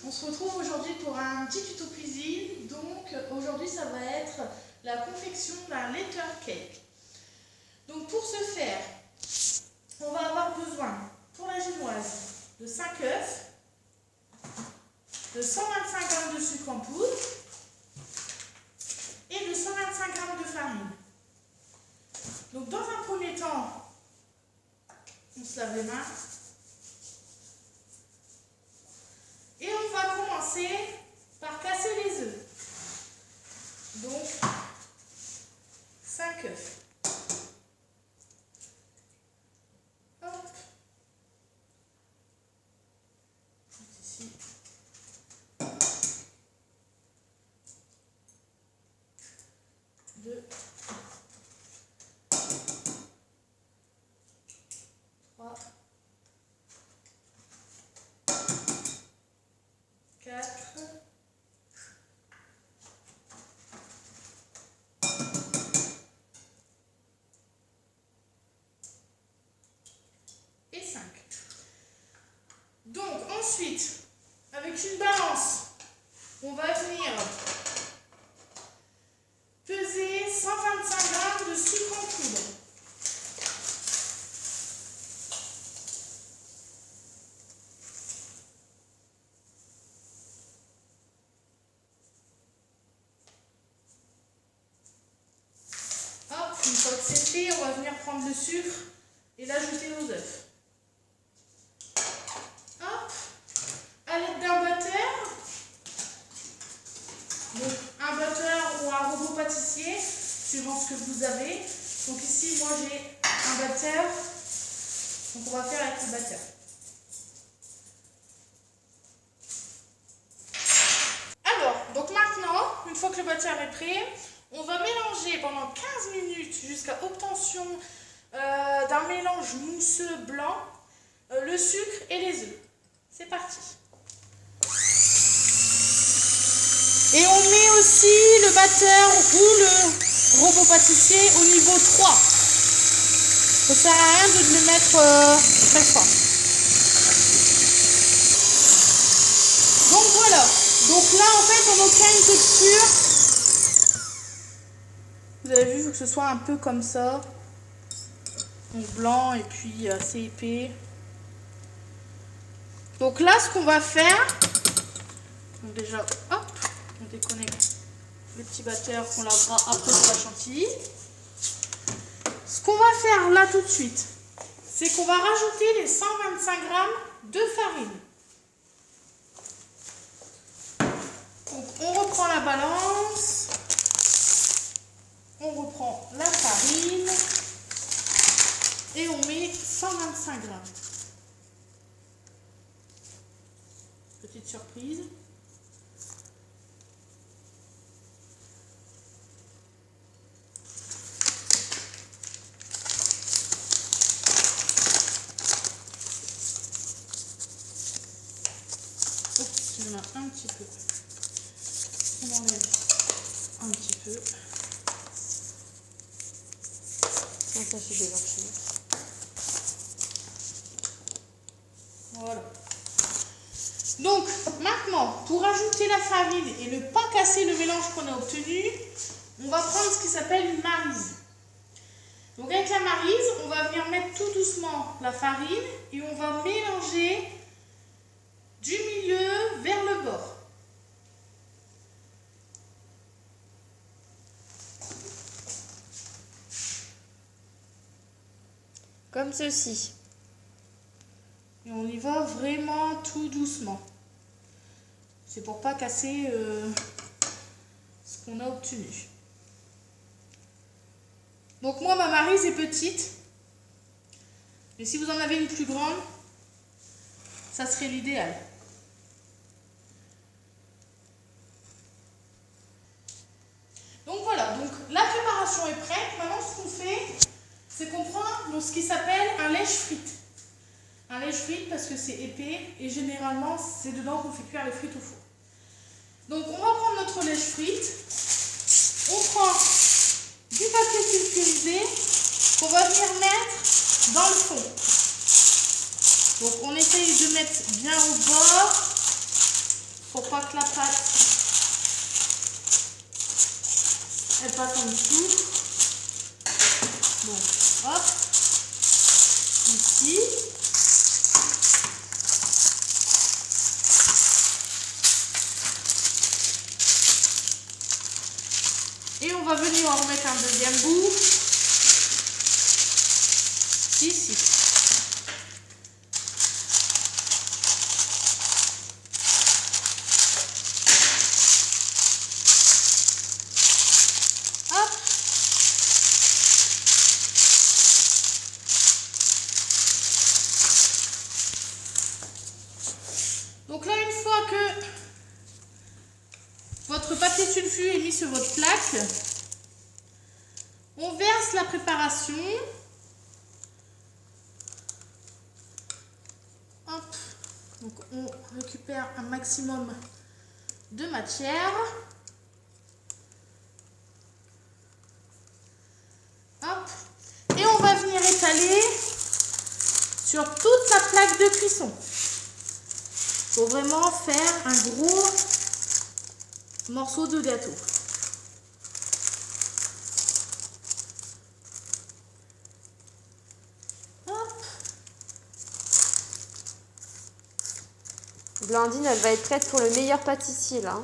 On se retrouve aujourd'hui pour un petit tuto cuisine. Donc aujourd'hui ça va être la confection d'un letter cake. Donc pour ce faire, on va avoir besoin pour la génoise de 5 œufs, de 125 g de sucre en poudre et de 125 g de farine. Donc dans un premier temps, on se lave les mains. Et on va commencer par casser les œufs. Donc, 5 œufs. Hop. Ici. 2. 3. 4, 5. Donc ensuite, avec une balance, on va venir peser 125 g de sucre en poudre. Une fois que c'est fait, on va venir prendre le sucre et l'ajouter aux œufs. Hop, à l'aide d'un batteur, donc un batteur ou un robot pâtissier, suivant ce que vous avez. Donc ici, moi j'ai un batteur, donc on va faire avec le batteur. Alors, donc maintenant, une fois que le batteur est prêt, on va mélanger pendant 15 minutes jusqu'à obtention d'un mélange mousseux blanc, le sucre et les œufs. C'est parti. Et on met aussi le batteur ou le robot pâtissier au niveau 3. Ça ne sert à rien de le mettre très fort. Donc voilà. Donc là en fait on obtient une texture. Vous avez vu, il faut que ce soit un peu comme ça. Donc blanc et puis assez épais. Donc là, ce qu'on va faire, donc déjà, hop, on déconnecte le petit batteur qu'on lavera après pour la chantilly. Ce qu'on va faire là tout de suite, c'est qu'on va rajouter les 125 g de farine. Donc on reprend la balance. On reprend la farine et on met 125 g. Petite surprise. Oups, il y en a un petit peu. On enlève un petit peu. Ça c'est déjà fait. Voilà. Donc maintenant, pour ajouter la farine et ne pas casser le mélange qu'on a obtenu, on va prendre ce qui s'appelle une maryse. Donc avec la maryse, on va venir mettre tout doucement la farine et on va mélanger du milieu vers le bord. Comme ceci. Et on y va vraiment tout doucement. C'est pour pas casser ce qu'on a obtenu. Donc moi, ma maryse est petite. Mais si vous en avez une plus grande, ça serait l'idéal. Donc voilà, donc la préparation est prête. Maintenant, ce qu'on fait, c'est qu'on prend ce qui s'appelle un lèche-frites. Un lèche-frites parce que c'est épais et généralement c'est dedans qu'on fait cuire les frites au four. Donc on va prendre notre lèche-frites, on prend du papier sulfurisé qu'on va venir mettre dans le fond. Donc on essaye de mettre bien au bord pas que la pâte elle passe en dessous. Donc, hop, ici. Et on va venir en remettre un deuxième bout ici. Hop. Donc là, une fois que votre papier sulfu est mis sur votre plaque, on verse la préparation. Hop. Donc on récupère un maximum de matière. Hop. Et on va venir étaler sur toute la plaque de cuisson. Il faut vraiment faire un gros morceau de gâteau. Hop. Blandine, elle va être prête pour le meilleur pâtissier là.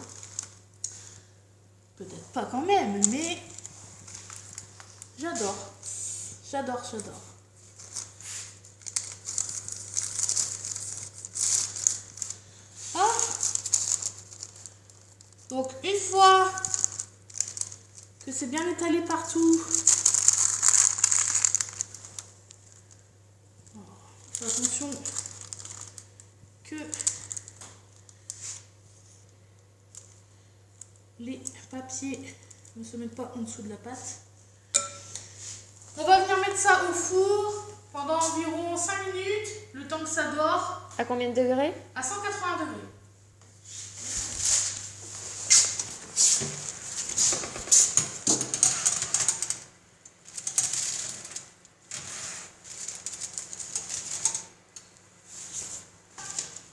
Peut-être pas quand même, mais j'adore. J'adore. Hop. Donc une fois que c'est bien étalé partout, attention que les papiers ne se mettent pas en dessous de la pâte. On va venir mettre ça au four pendant environ 5 minutes, le temps que ça dort. À combien de degrés? À 180 degrés.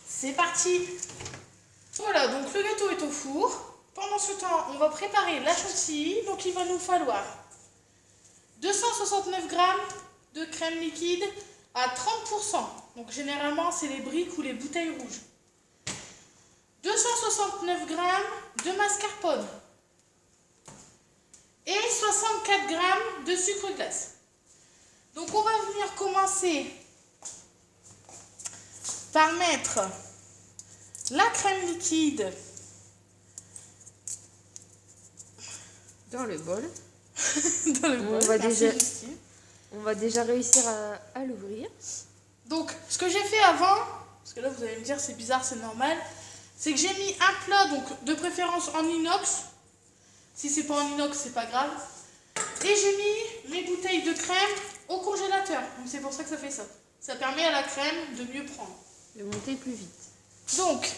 C'est parti. Voilà, donc le gâteau est au four. Pendant ce temps, on va préparer la chantilly. Donc il va nous falloir 269 g de crème liquide à 30%. Donc généralement, c'est les briques ou les bouteilles rouges. 269 g de mascarpone. Et 64 g de sucre glace. Donc on va venir commencer par mettre la crème liquide dans le bol. Dans le bol. On va déjà réussir à l'ouvrir. Donc, ce que j'ai fait avant, parce que là vous allez me dire c'est bizarre, c'est normal, c'est que j'ai mis un plat, donc de préférence en inox. Si c'est pas en inox, c'est pas grave. Et j'ai mis mes bouteilles de crème au congélateur. Donc c'est pour ça que ça fait ça. Ça permet à la crème de mieux prendre. De monter plus vite. Donc,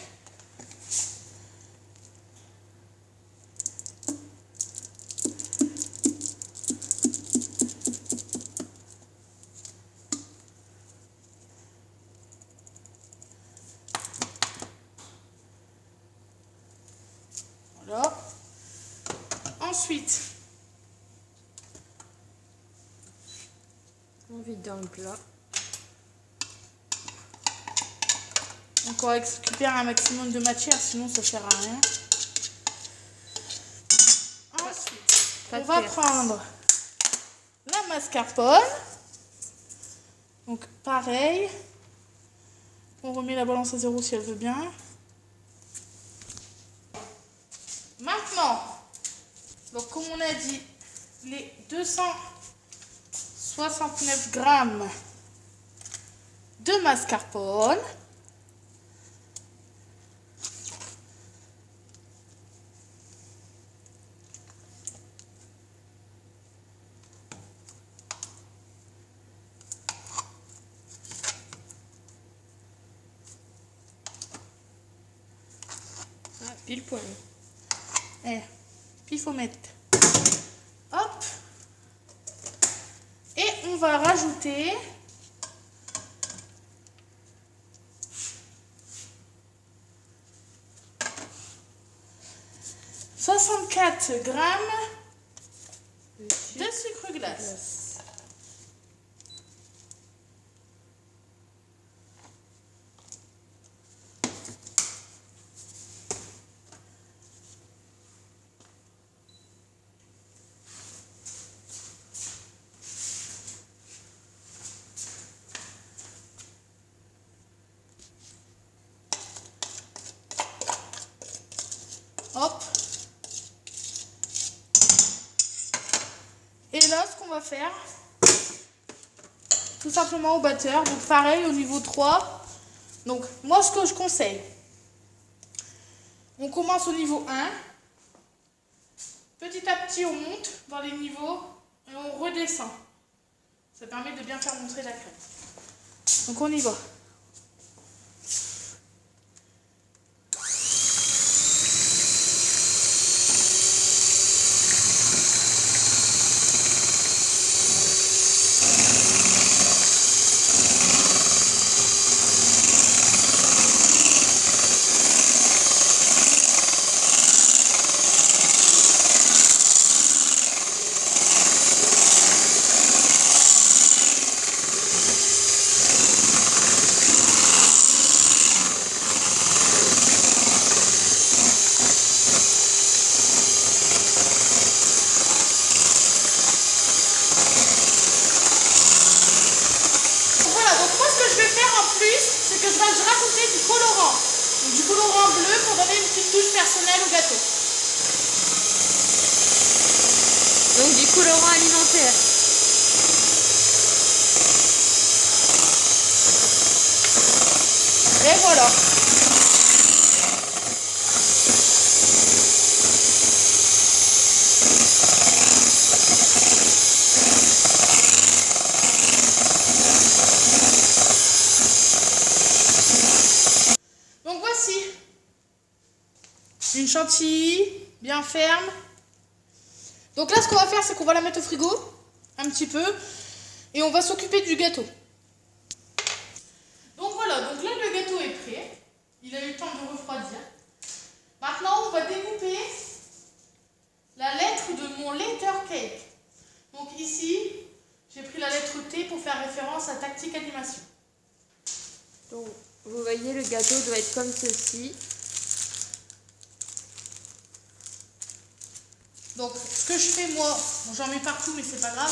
voilà. Ensuite, on vide dans le plat. donc on récupère un maximum de matière, sinon ça sert à rien. Ensuite, on va prendre la mascarpone. Donc pareil, on remet la balance à 0 si elle veut bien. Maintenant, donc comme on a dit, les 269 g de mascarpone. Pile poil. Puis il faut mettre. Hop. Et on va rajouter 64 grammes de sucre glace. Hop. Et là, ce qu'on va faire, tout simplement au batteur, donc pareil au niveau 3. Donc, moi, ce que je conseille, on commence au niveau 1. Petit à petit, on monte dans les niveaux et on redescend. Ça permet de bien faire montrer la crème. Donc, on y va. Je vais rajouter du colorant. Donc, du colorant bleu pour donner une petite touche personnelle au gâteau. Donc du colorant alimentaire. Et voilà. Donc voici une chantilly bien ferme. Donc là, ce qu'on va faire, c'est qu'on va la mettre au frigo un petit peu et on va s'occuper du gâteau. Donc voilà, donc là le gâteau est prêt. Il a eu le temps de refroidir. Maintenant, on va découper la lettre de mon letter cake. Donc ici, j'ai pris la lettre T pour faire référence à Tactique Animation. Donc vous voyez, le gâteau doit être comme ceci. Donc ce que je fais moi, bon, j'en mets partout mais c'est pas grave.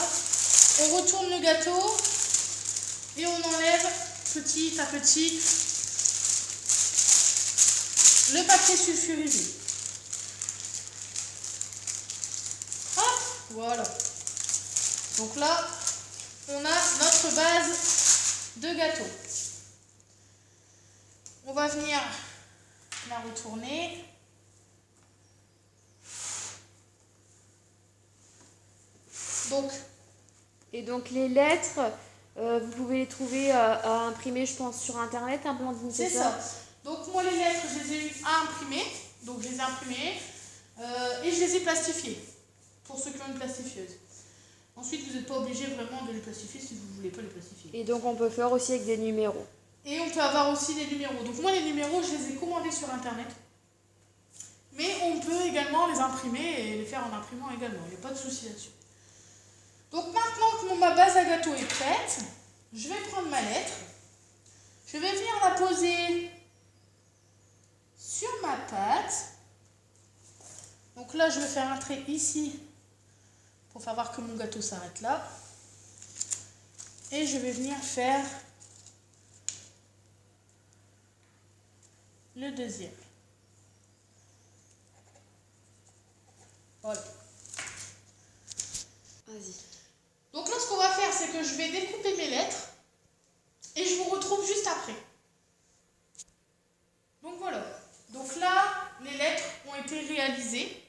On retourne le gâteau et on enlève petit à petit le papier sulfurisé. Hop, voilà. Donc là, on a notre base de gâteau. On va venir la retourner. Donc les lettres, vous pouvez les trouver à imprimer, je pense, sur internet, un Blandine, c'est ça. Donc moi les lettres, je les ai eues à imprimer. Donc je les ai imprimées et je les ai plastifiées pour ceux qui ont une plastifieuse. Ensuite, vous n'êtes pas obligé vraiment de les plastifier si vous ne voulez pas les plastifier. Et donc on peut faire aussi avec des numéros. Et on peut avoir aussi des numéros. Donc moi les numéros, je les ai commandés sur internet. Mais on peut également les imprimer et les faire en imprimant également. Il n'y a pas de souci là-dessus. Donc maintenant que ma base à gâteau est prête, je vais prendre ma lettre. Je vais venir la poser sur ma pâte. Donc là, je vais faire un trait ici pour faire voir que mon gâteau s'arrête là. Et je vais venir faire le deuxième. Voilà. Vas-y. Donc là, ce qu'on va faire, c'est que je vais découper mes lettres et je vous retrouve juste après. Donc voilà. Donc là, les lettres ont été réalisées.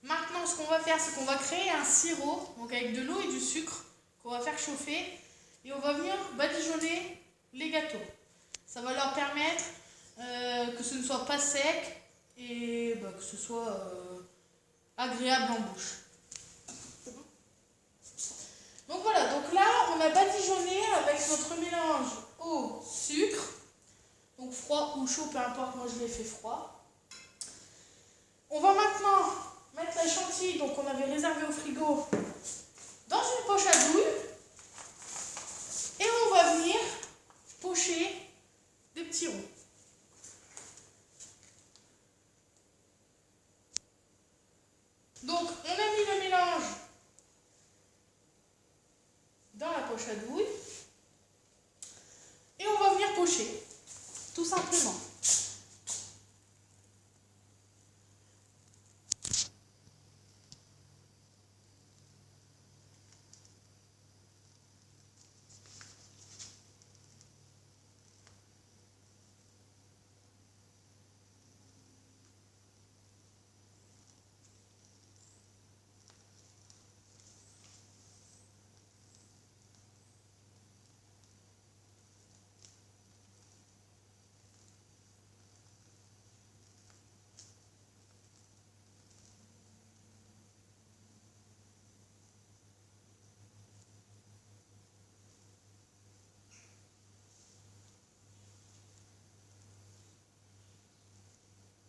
Maintenant, ce qu'on va faire, c'est qu'on va créer un sirop, donc avec de l'eau et du sucre, qu'on va faire chauffer. Et on va venir badigeonner les gâteaux. Ça va leur permettre que ce ne soit pas sec et que ce soit agréable en bouche. Donc voilà, donc là, on a badigeonné avec notre mélange au sucre. Donc froid ou chaud, peu importe, moi je l'ai fait froid. On va maintenant maintenant mettre la chantilly, donc on avait réservé au frigo, dans une poche à douille. Et on va venir pocher des petits ronds. Donc, on a mis le mélange dans la poche à douille. Et on va venir pocher, tout simplement.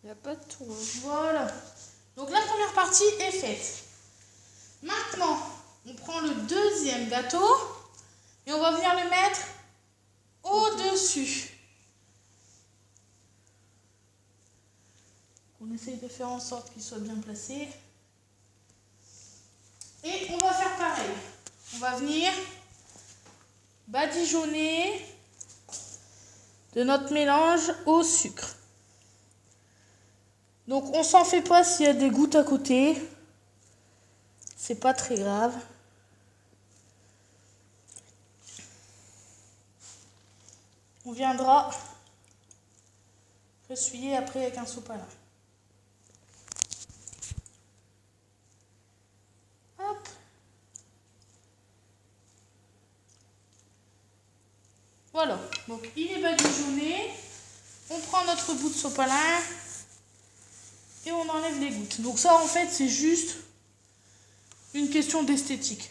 Il n'y a pas de trou. Voilà. Donc la première partie est faite. Maintenant, on prend le deuxième gâteau et on va venir le mettre au-dessus. On essaye de faire en sorte qu'il soit bien placé. Et on va faire pareil. On va venir badigeonner de notre mélange au sucre. Donc on s'en fait pas s'il y a des gouttes à côté. C'est pas très grave. On viendra essuyer après avec un sopalin. Hop. Voilà. Donc il est badigeonné. On prend notre bout de sopalin. Et on enlève les gouttes. Donc ça, en fait, c'est juste une question d'esthétique.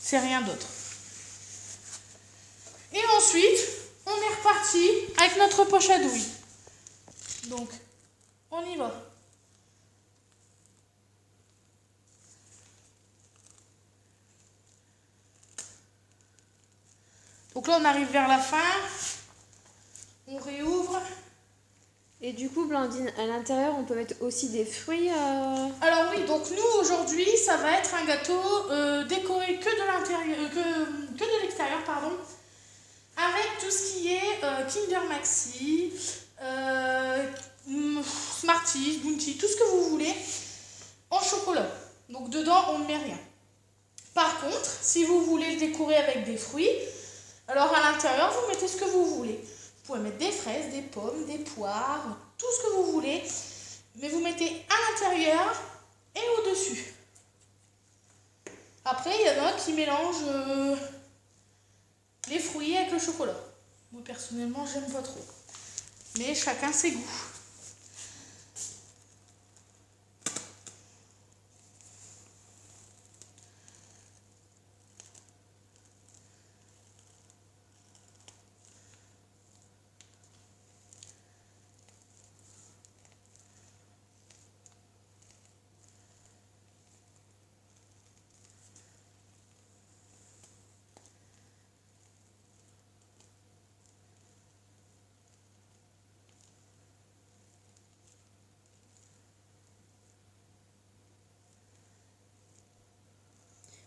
C'est rien d'autre. Et ensuite, on est reparti avec notre poche à douille. Donc, on y va. Donc là, on arrive vers la fin. On réouvre. Et du coup, Blandine, à l'intérieur, on peut mettre aussi des fruits. Alors oui, donc nous aujourd'hui, ça va être un gâteau décoré que de l'intérieur, que de l'extérieur, pardon, avec tout ce qui est Kinder Maxi, Smarties, Bounty, tout ce que vous voulez, en chocolat. Donc dedans, on ne met rien. Par contre, si vous voulez le décorer avec des fruits, alors à l'intérieur, vous mettez ce que vous voulez. Vous pouvez mettre des fraises, des pommes, des poires, tout ce que vous voulez. Mais vous mettez à l'intérieur et au-dessus. Après, il y en a qui mélangent les fruits avec le chocolat. Moi, personnellement, j'aime pas trop. Mais chacun ses goûts.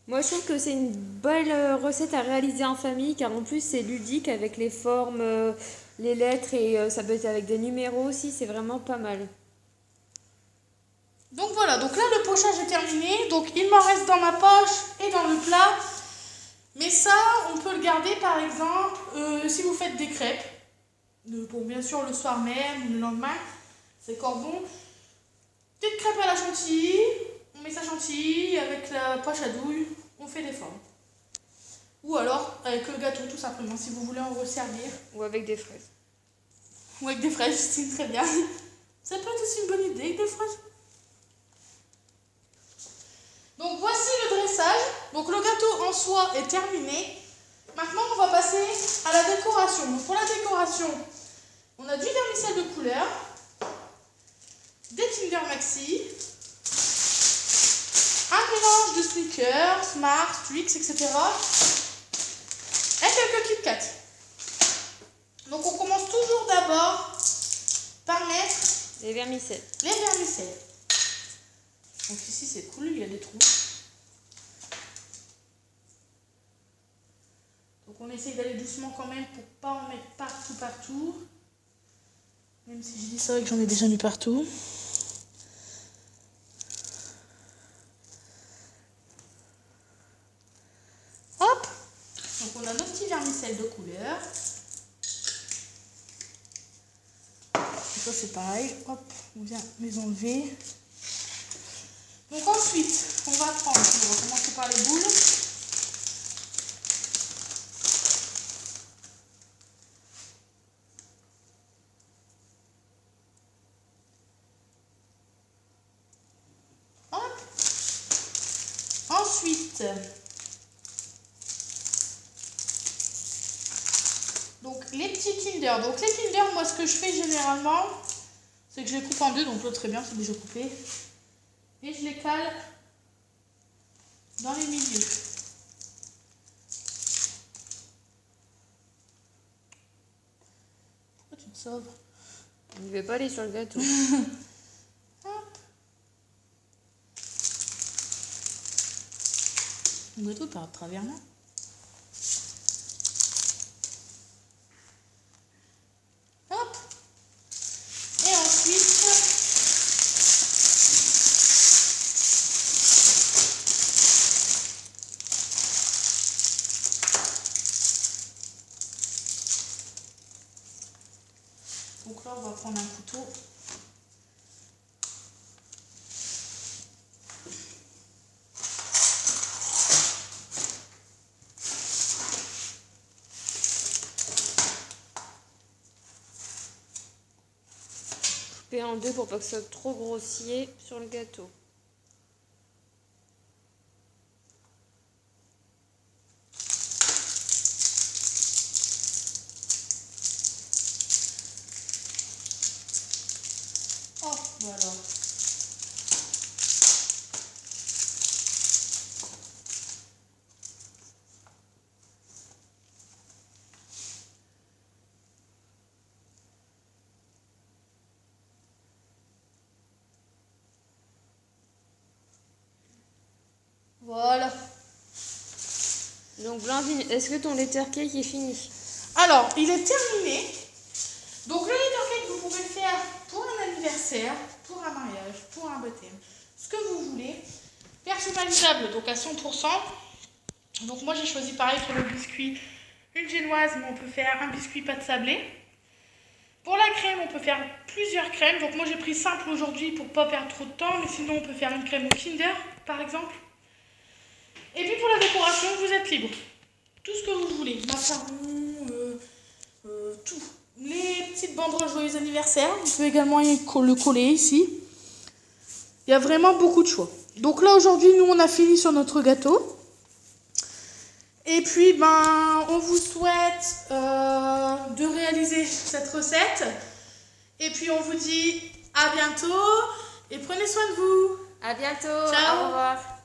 Moi, je trouve que c'est une belle recette à réaliser en famille, car en plus, c'est ludique avec les formes, les lettres, et ça peut être avec des numéros aussi, c'est vraiment pas mal. Donc voilà, donc là le pochage est terminé. Donc il m'en reste dans ma poche et dans le plat. Mais ça, on peut le garder par exemple si vous faites des crêpes. Bon, bien sûr le soir même ou le lendemain, c'est encore bon. Petite crêpe à la chantilly, on met sa chantilly avec la poche à douille, on fait des formes. Ou alors avec le gâteau tout simplement, si vous voulez en resservir. Ou avec des fraises. Ou avec des fraises, c'est très bien. Ça peut être aussi une bonne idée avec des fraises. Donc voici le dressage. Donc le gâteau en soi est terminé. Maintenant on va passer à la décoration. Donc pour la décoration, on a du vermicelle de couleur. des Kinder Maxi, un mélange de Snickers, Mars, Twix, etc. et quelques Kit Kat. Donc on commence toujours d'abord par mettre les vermicelles. Les vermicelles. Donc ici c'est cool, il y a des trous. Donc on essaye d'aller doucement quand même pour pas en mettre partout. Même si je dis ça, que j'en ai déjà mis partout. Hop. Donc on a nos petits vermicelles de couleur. Et ça c'est pareil. Hop, on vient les enlever. Donc ensuite, on va commencer par les boules. Hop. Ensuite, donc les petits Kinder. Donc les Kinder, moi ce que je fais généralement, c'est que je les coupe en deux. Donc l'autre très bien, c'est déjà coupé. Et je les cale dans les milieux. Pourquoi tu te sauves? Il ne veut pas aller sur le gâteau. Hop. Le gâteau part à travers là. Hop. Et ensuite, donc là, on va prendre un couteau. Couper en deux pour pas que ce soit trop grossier sur le gâteau. Oh, voilà. Voilà. Donc Blandine, est-ce que ton layer cake est fini? Alors, il est terminé. Donc le layer cake, vous pouvez le faire pour un anniversaire, pour un mariage, pour un baptême, ce que vous voulez. Personnalisable, donc à 100%. Donc moi j'ai choisi pareil pour le biscuit une génoise, mais on peut faire un biscuit pâte sablée. Pour la crème, on peut faire plusieurs crèmes. Donc moi j'ai pris simple aujourd'hui pour pas perdre trop de temps, mais sinon on peut faire une crème au Kinder par exemple. Et puis pour la décoration, vous êtes libre. Tout ce que vous voulez. Macarons, tout. Les petites banderoles joyeux anniversaire, vous pouvez également le coller ici. Il y a vraiment beaucoup de choix. Donc là aujourd'hui, nous on a fini sur notre gâteau. Et puis on vous souhaite de réaliser cette recette. Et puis on vous dit à bientôt et prenez soin de vous. À bientôt. Ciao. Au revoir.